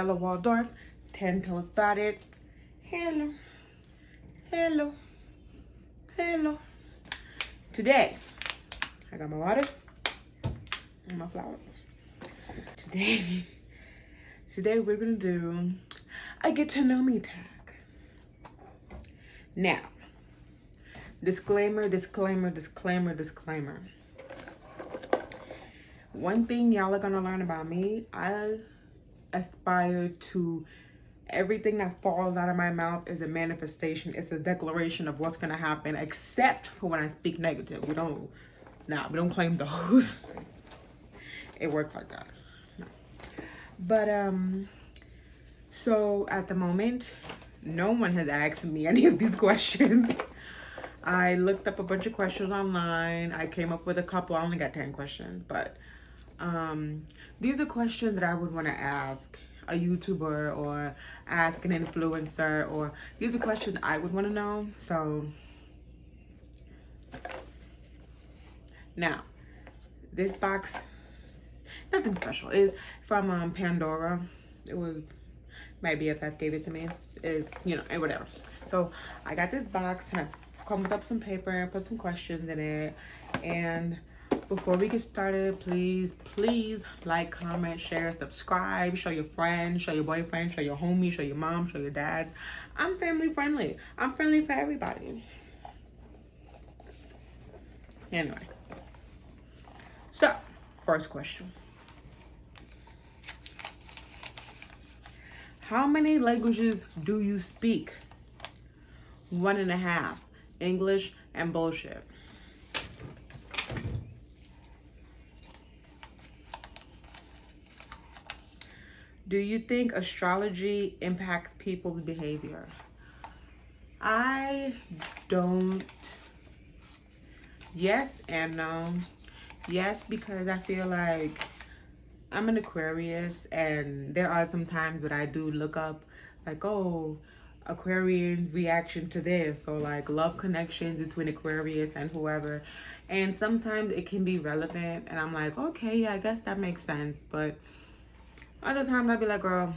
Bella Waldorf. 10 toes about it. Hello. Hello. Hello. Today, I got my water and my flour. Today we're gonna do a get to know me tag. Now, disclaimer. One thing y'all are gonna learn about me, I aspire to everything that falls out of my mouth is a manifestation. It's a declaration of what's gonna happen, except for when I speak negative. We don't claim those. It works like that. No. But so at the moment, no one has asked me any of these questions. I looked up a bunch of questions online. I came up with a couple. I only got 10 questions, but these are questions that I would want to ask a YouTuber or ask an influencer, or these are questions I would want to know. So now, this box, nothing special. It's from Pandora. It was my BFF gave it to me. It's, and whatever. So I got this box and I crumpled up some paper and put some questions in it. And before we get started, please like, comment, share, subscribe, show your friends, show your boyfriend, show your homie, show your mom, show your dad. I'm family friendly. I'm friendly for everybody. Anyway. So, first question. How many languages do you speak? 1.5. English and bullshit. Do you think astrology impacts people's behavior? I don't. Yes and no. Yes, because I feel like I'm an Aquarius, and there are some times that I do look up, like, oh, Aquarians' reaction to this, or like love connections between Aquarius and whoever. And sometimes it can be relevant, and I'm like, okay, yeah, I guess that makes sense. But other times I'd be like, girl,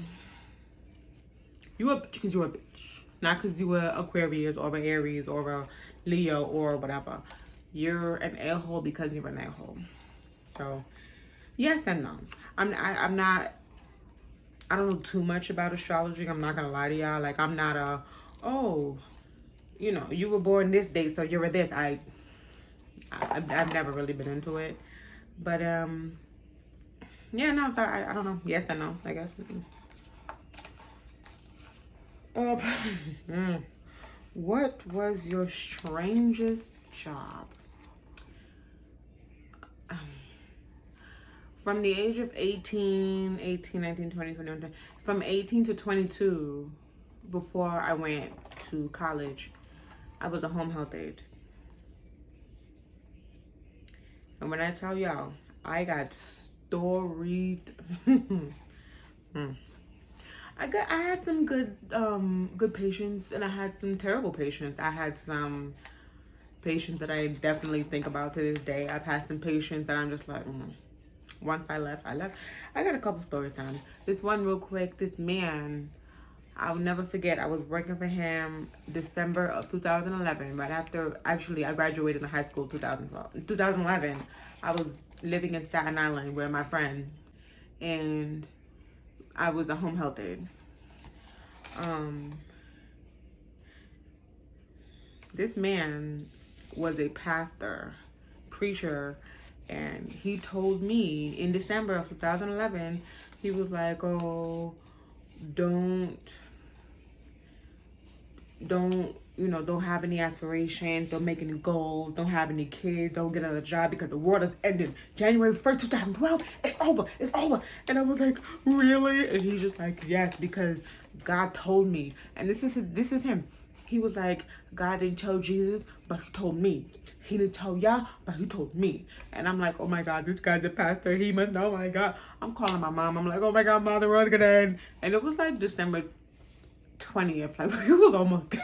you a bitch because you're a bitch. Not because you were Aquarius or an Aries or a Leo or whatever. You're an a-hole because you're an a-hole. So, yes and no. I'm not, I don't know too much about astrology. I'm not going to lie to y'all. Like, I'm not you were born this date, so you're a this. I've never really been into it. But, yeah, no, so I don't know. Yes and no, I guess. What was your strangest job? From the age of 18, 19, 20, 21, from 18 to 22, before I went to college, I was a home health aide. And when I tell y'all, I got storied. I had some good patients, and I had some terrible patients. I had some patients that I definitely think about to this day. I've had some patients that I'm just like, Once I left. I got a couple story times. This one real quick, this man, I'll never forget, I was working for him December of 2011, right after, actually, I graduated in high school 2012. In 2011, I was living in Staten Island with my friend, and I was a home health aide. This man was a pastor, preacher, and he told me in December of 2011, he was like, oh, don't have any aspirations, don't make any goals, don't have any kids, don't get another job because the world has ended. January 1st, 2012, it's over. And I was like, really? And he's just like, yes, because God told me. And this is him. He was like, God didn't tell Jesus, but he told me. He didn't tell y'all, but he told me. And I'm like, oh my God, this guy's a pastor. He must know, oh my God. I'm calling my mom. I'm like, oh my God, Mom, the world's gonna end. And it was like December 20th. Like, we was almost there.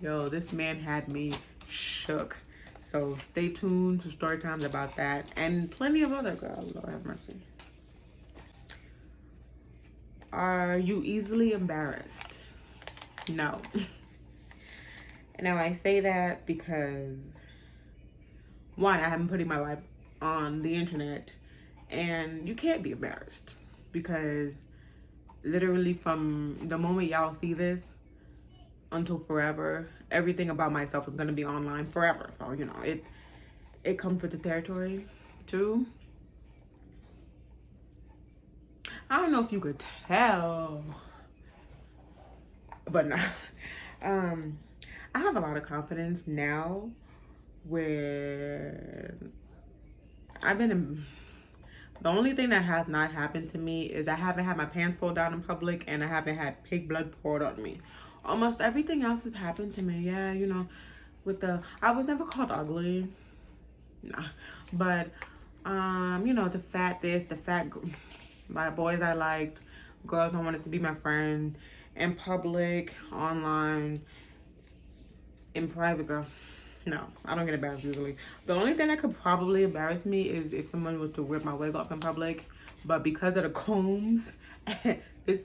Yo, this man had me shook. So stay tuned to story times about that. And plenty of other girls, Lord have mercy. Are you easily embarrassed? No. Now I say that because, one, I haven't put my life on the internet, and you can't be embarrassed because literally from the moment y'all see this until forever, everything about myself is going to be online forever. So, you know, it comes with the territory. Two, I don't know if you could tell, but no. I have a lot of confidence now where I've been in. The only thing that has not happened to me is I haven't had my pants pulled down in public, and I haven't had pig blood poured on me. Almost everything else has happened to me. Yeah, you know, I was never called ugly. Nah. But, you know, the fat this, the fat, my boys I liked, girls I wanted to be my friend, in public, online, in private, girl. No, I don't get embarrassed usually. The only thing that could probably embarrass me is if someone was to rip my wig off in public. But because of the combs, it ain't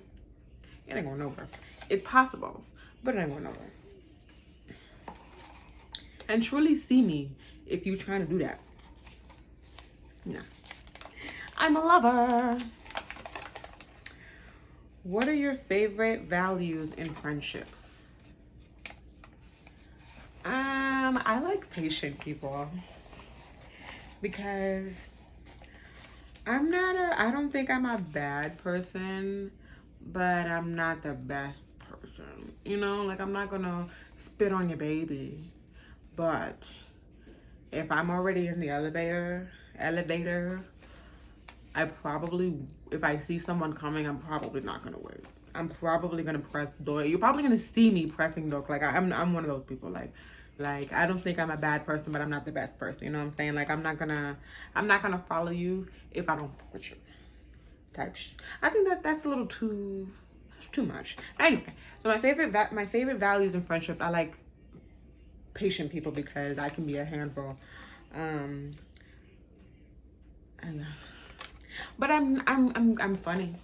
going nowhere. It's possible, but it ain't going nowhere. And truly see me if you're trying to do that. No. I'm a lover. What are your favorite values in friendships? I like patient people because I don't think I'm a bad person, but I'm not the best person. You know, like I'm not gonna spit on your baby. But if I'm already in the elevator, if I see someone coming, I'm probably not gonna wait. I'm probably gonna press the door. You're probably gonna see me pressing the door. Like I'm one of those people. Like I don't think I'm a bad person, but I'm not the best person. You know what I'm saying? Like I'm not gonna follow you if I don't fuck with you. I think that's a little too much. Anyway, so my favorite values in friendships, I like patient people because I can be a handful. But I'm funny.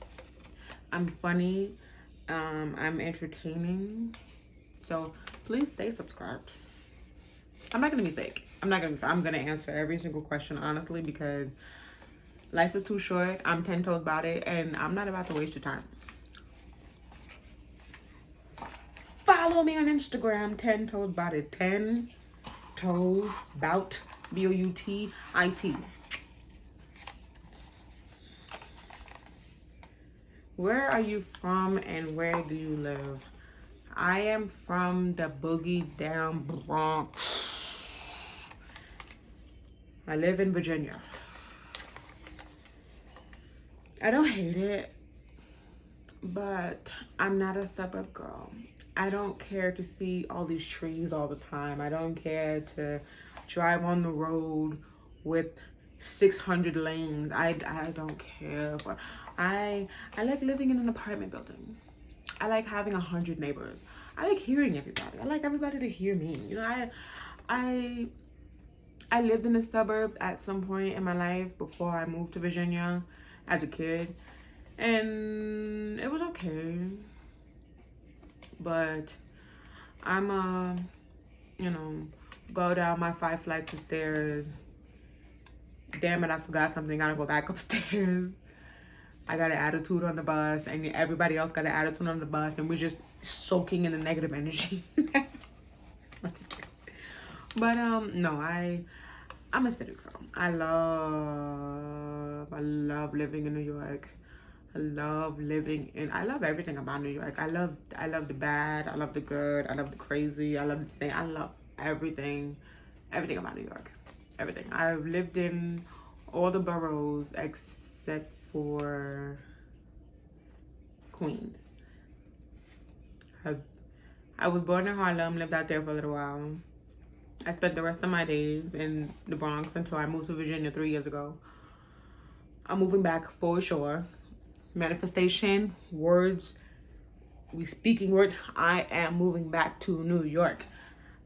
I'm funny. I'm entertaining. So please stay subscribed. I'm not gonna be fake. I'm gonna answer every single question honestly because life is too short. I'm 10 toes about it, and I'm not about to waste your time. Follow me on Instagram, 10 toes about it. 10 toes bout, BOUTIT. Where are you from and where do you live? I am from the boogie down Bronx. I live in Virginia. I don't hate it, but I'm not a suburb girl. I don't care to see all these trees all the time. I don't care to drive on the road with 600 lanes. I don't care. But I like living in an apartment building. I like having 100 neighbors. I like hearing everybody. I like everybody to hear me. You know, I lived in the suburbs at some point in my life before I moved to Virginia as a kid, and it was okay. But I'm you know, go down my 5 flights of stairs. Damn it, I forgot something. Gotta go back upstairs. I got an attitude on the bus, and everybody else got an attitude on the bus, and we're just soaking in the negative energy. But no, I'm a city girl. I love living in New York. I love everything about New York. I love the bad, I love the good, I love the crazy, I love the thing. I love everything about New York. Everything. I've lived in all the boroughs except for Queens. I was born in Harlem, lived out there for a little while. I spent the rest of my days in the Bronx until I moved to Virginia 3 years ago. I'm moving back for sure. Manifestation, words, speaking words. I am moving back to New York.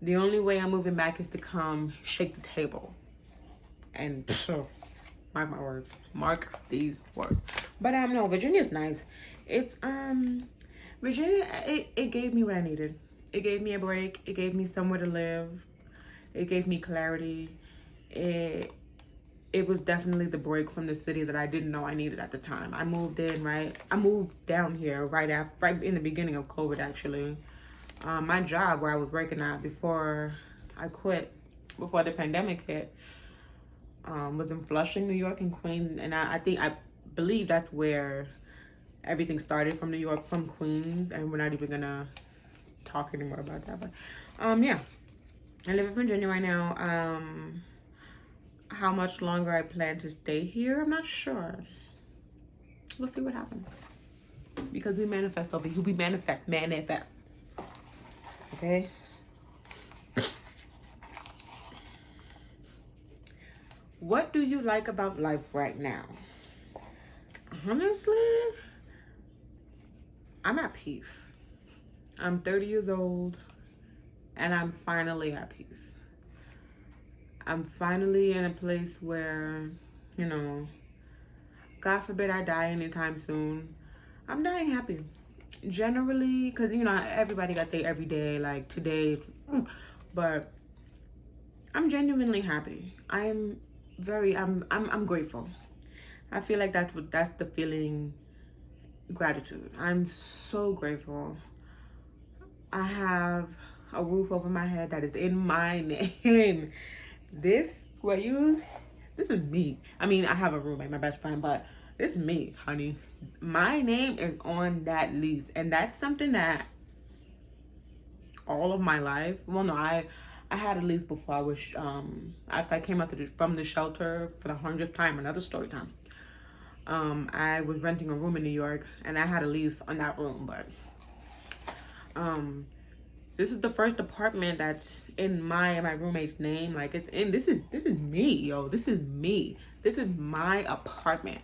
The only way I'm moving back is to come shake the table. And mark my words. Mark these words. But no, Virginia's nice. It's Virginia, it gave me what I needed. It gave me a break. It gave me somewhere to live. It gave me clarity. It it was definitely the break from the city that I didn't know I needed at the time. I moved in, right? I moved down here right in the beginning of COVID, actually. My job where I was working at before I quit, before the pandemic hit, was in Flushing, New York, and Queens. And I believe that's where everything started, from New York, from Queens. And we're not even gonna talk anymore about that. But yeah, I live in Virginia right now. How much longer I plan to stay here, I'm not sure. We'll see what happens. Because we manifest over here. We manifest. Okay? What do you like about life right now? Honestly, I'm at peace. I'm 30 years old and I'm finally at peace. I'm finally in a place where, you know, God forbid I die anytime soon. I'm dying happy. Generally, because, you know, everybody got their everyday, like today, but I'm genuinely happy. I'm grateful. I feel like that's the feeling, gratitude. I'm so grateful. I have a roof over my head that is in my name. This is me. I mean, I have a roommate, my best friend, but this is me, honey. My name is on that lease, and that's something that all of my life. Well, no, I had a lease before I was after I came out from the shelter for the 100th time. Another story time. I was renting a room in New York, and I had a lease on that room, but this is the first apartment that's in my roommate's name. Like, it's in, this is me, yo. This is me. This is my apartment.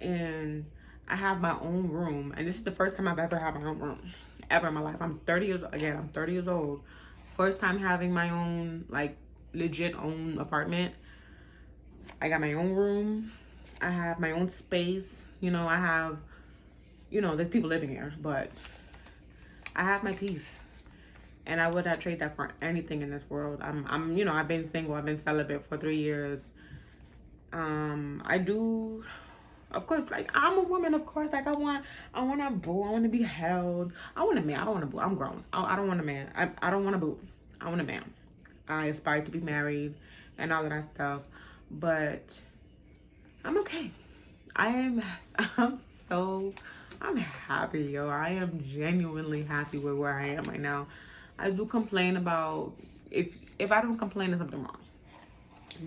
And I have my own room. And this is the first time I've ever had my own room. Ever in my life. I'm 30 years old. First time having my own, like, legit own apartment. I got my own room. I have my own space. You know, I have, you know, there's people living here. But I have my peace. And I would not trade that for anything in this world. I'm, you know, I've been single. I've been celibate for 3 years. I do, of course, like, I'm a woman, of course. Like, I want a boo. I want to be held. I want a man. I don't want a boo. I'm grown. I don't want a man. I don't want a boo. I want a man. I aspire to be married and all of that stuff. But I'm okay. I'm happy, yo. I am genuinely happy with where I am right now. I do complain about, if I don't complain, there's something wrong.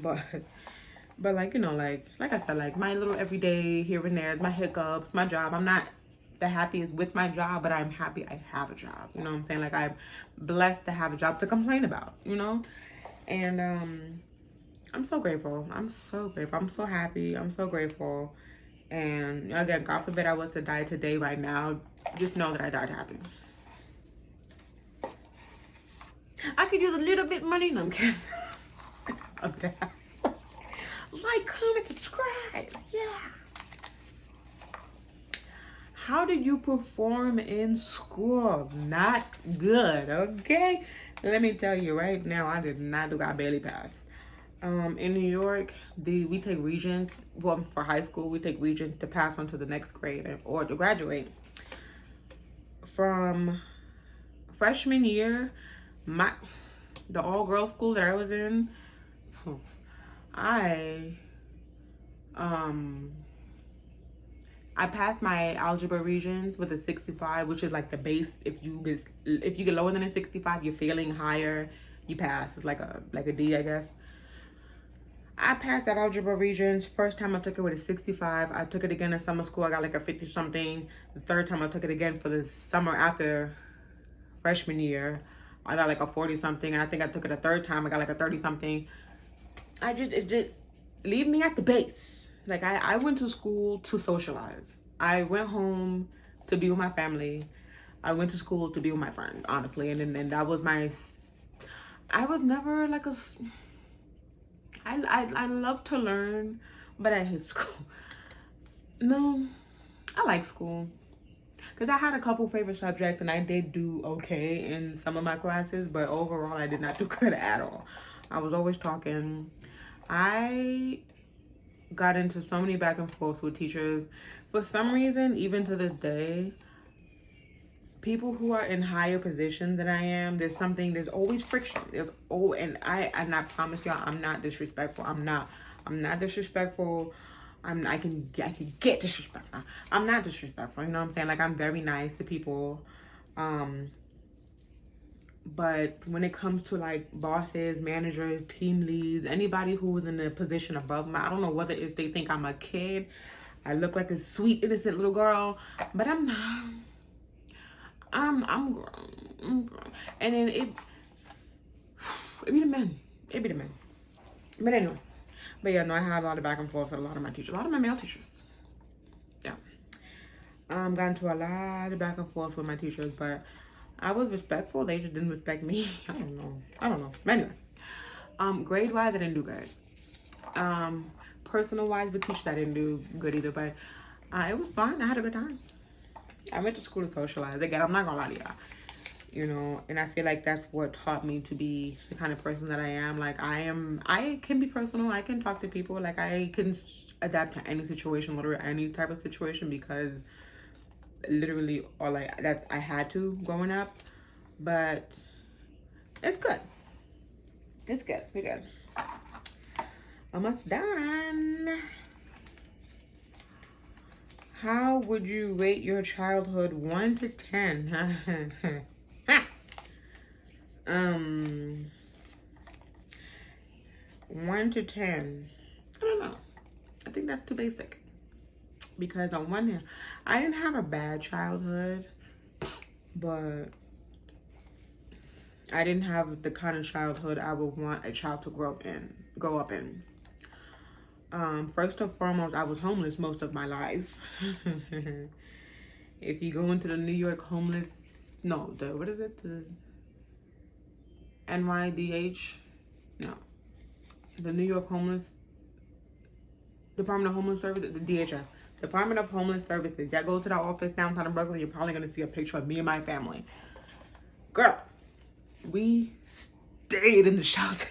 But like, you know, like I said, like, my little everyday here and there, my hiccups, my job. I'm not the happiest with my job, but I'm happy I have a job. You know what I'm saying? Like, I'm blessed to have a job to complain about, you know? And I'm so grateful. I'm so grateful. I'm so happy. I'm so grateful. And again, God forbid I was to die today, right now, just know that I died happy. I could use a little bit of money. No, I'm kidding. Okay. Like, comment, subscribe. Yeah. How did you perform in school? Not good, okay? Let me tell you right now, I did not do. I barely passed. In New York, we take Regents. Well, for high school, we take Regents to pass on to the next grade or to graduate. From freshman year, the all-girls school that I was in, I passed my algebra Regents with a 65, which is like the base. If you get lower than a 65, you're failing. Higher, you pass. It's like a D, I guess. I passed that algebra Regents. First time I took it with a 65. I took it again in summer school. I got like a 50 something. The third time I took it again for the summer after freshman year, I got like a 40 something. And I think I took it a third time. I got like a 30 something. It just leave me at the base. Like, I went to school to socialize. I went home to be with my family. I went to school to be with my friends, honestly. And that was I was never like I love to learn, but I hate school. No, I like school. because I had a couple favorite subjects and I did do okay in some of my classes, but overall I did not do good at all. I was always talking. I got into so many back and forth with teachers. For some reason, even to this day, people who are in higher positions than I am, there's always friction. And I promise y'all, I'm not disrespectful. I'm not disrespectful. I can get disrespectful. I'm not disrespectful. You know what I'm saying? Like, I'm very nice to people. But when it comes to like bosses, managers, team leads, anybody who was in a position above me, I don't know whether if they think I'm a kid, I look like a sweet, innocent little girl, but I'm not. I'm grown. And then it be the men. It be the men. But anyway. But yeah, no, I had a lot of back and forth with a lot of my teachers. A lot of my male teachers. Yeah. Got into a lot of back and forth with my teachers, but I was respectful. They just didn't respect me. I don't know. But anyway. Grade-wise, I didn't do good. Personal-wise, with teachers, I didn't do good either. But it was fun. I had a good time. I went to school to socialize. Again, I'm not gonna lie to y'all. You know, and I feel like that's what taught me to be the kind of person that I am. Like, I can be personal. I can talk to people. Like, I can adapt to any situation, literally any type of situation, because literally all that I had to growing up. But it's good. It's good. We're good. Almost done. How would you rate your childhood 1 to 10? 1 to 10. I don't know. I think that's too basic. Because on one hand, I didn't have a bad childhood, but I didn't have the kind of childhood I would want a child to grow up in. First and foremost, I was homeless most of my life. If you go into the New York homeless, what is it? The NYDH? No. The New York Homeless, Department of Homeless Services, the DHS. Department of Homeless Services. Y'all go to the office downtown in Brooklyn, you're probably going to see a picture of me and my family. Girl, we stayed in the shelter.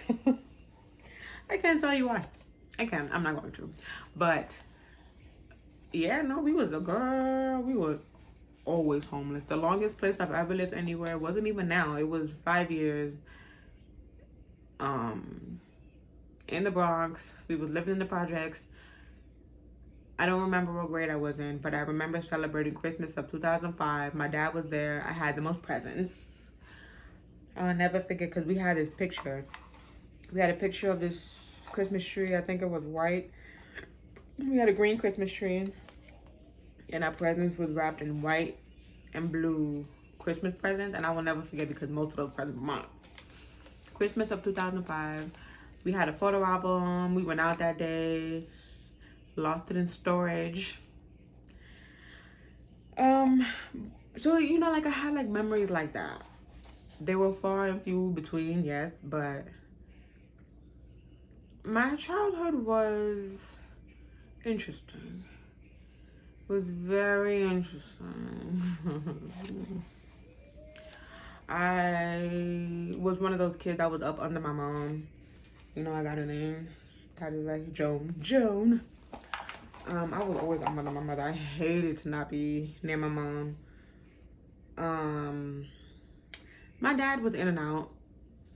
I can't tell you why. I'm not going to. But, yeah, no, we was always homeless. The longest place I've ever lived anywhere wasn't even now. It was 5 years. In the Bronx. We was living in the projects. I don't remember what grade I was in, but I remember celebrating Christmas of 2005. My dad was there. I had the most presents. I'll never forget, because we had this picture. We had a picture of this Christmas tree. I think it was white. We had a green Christmas tree, and our presents was wrapped in white and blue Christmas presents, and I will never forget, because most of those presents were mine. Christmas of 2005. We had a photo album. We went out that day. Lost it in storage. So, you know, like, I had, like, memories like that. They were far and few between, yes, but my childhood was interesting. It was very interesting. I was one of those kids that was up under my mom. You know, I got a name. Titled like Joan. I was always up under my mother. I hated to not be near my mom. My dad was in and out.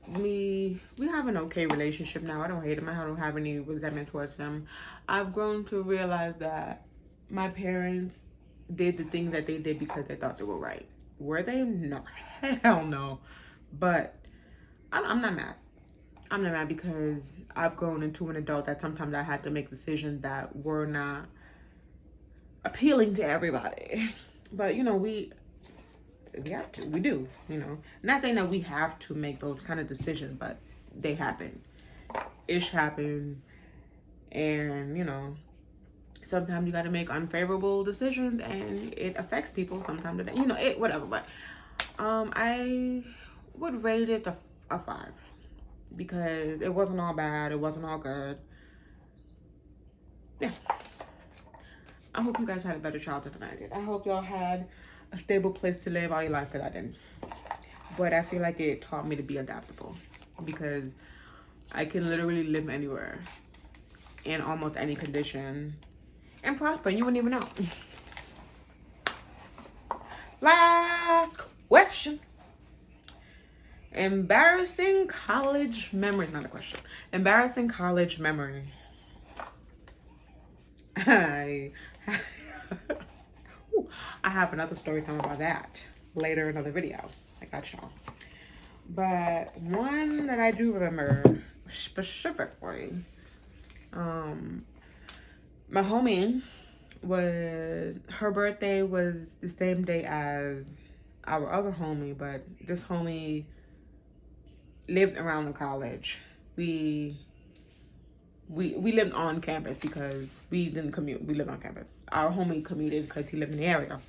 We have an okay relationship now. I don't hate him. I don't have any resentment towards him. I've grown to realize that my parents did the things that they did because they thought they were right. Were they? No. Hell no. But I'm not mad. I'm not mad, because I've grown into an adult that sometimes I had to make decisions that were not appealing to everybody. But, you know, we have to. We do, you know. Not saying that we have to make those kind of decisions, but they happen. Ish happen. And, you know, sometimes you got to make unfavorable decisions, and it affects people sometimes. You know, whatever. But I would rate it a 5. Because it wasn't all bad. It wasn't all good. Yeah. I hope you guys had a better childhood than I did. I hope y'all had a stable place to live all your life, because I didn't. But I feel like it taught me to be adaptable, because I can literally live anywhere in almost any condition and prosper, and you wouldn't even know. Last question. Embarrassing college memory. Not a question. Embarrassing college memory. I have another story time about that later, another video. I got y'all. But one that I do remember specifically, my homie her birthday was the same day as our other homie, but this homie lived around the college. We lived on campus because we didn't commute. We lived on campus. Our homie commuted because he lived in the area.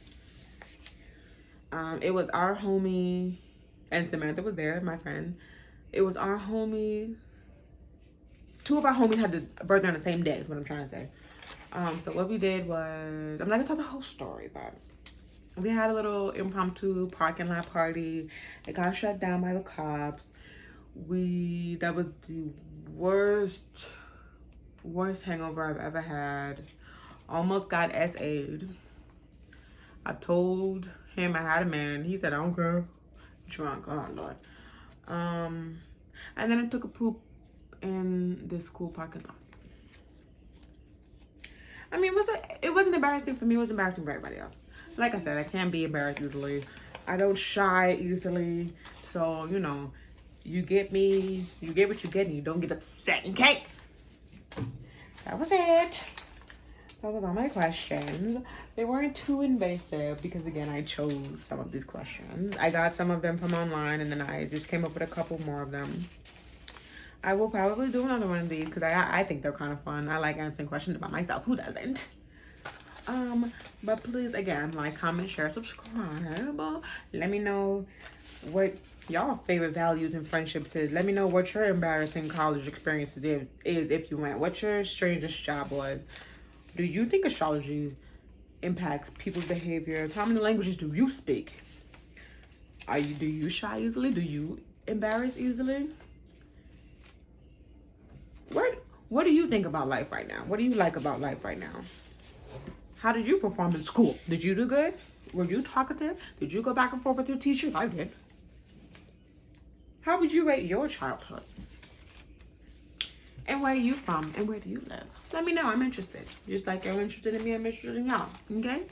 It was our homie, and Samantha was there, my friend. It was our homie. Two of our homies had the birthday on the same day, is what I'm trying to say. So what we did was, I'm not gonna tell the whole story, but we had a little impromptu parking lot party. It got shut down by the cops. That was the worst hangover I've ever had. Almost got SA'd. I told him I had a man. He said, I don't care. Drunk, oh Lord. And then I took a poop in the school parking lot. I mean, it wasn't embarrassing for me. It was embarrassing for everybody else. Like I said, I can't be embarrassed easily. I don't shy easily. So, you know, you get me, you get what you get, and you don't get upset, okay? That was it. That was all my questions. They weren't too invasive because, again, I chose some of these questions. I got some of them from online, and then I just came up with a couple more of them. I will probably do another one of these because I think they're kind of fun. I like answering questions about myself. Who doesn't? But please, again, like, comment, share, subscribe. Let me know what y'all favorite values and friendships is. Let me know what your embarrassing college experience is if you went. What your strangest job was. Do you think astrology impacts people's behavior? How many languages do you speak? Do you shy easily? Do you embarrass easily? What do you think about life right now? What do you like about life right now? How did you perform in school? Did you do good? Were you talkative? Did you go back and forth with your teachers? I did. How would you rate your childhood? And where are you from? And where do you live? Let me know. I'm interested. Just like you're interested in me, I'm interested in y'all. Okay?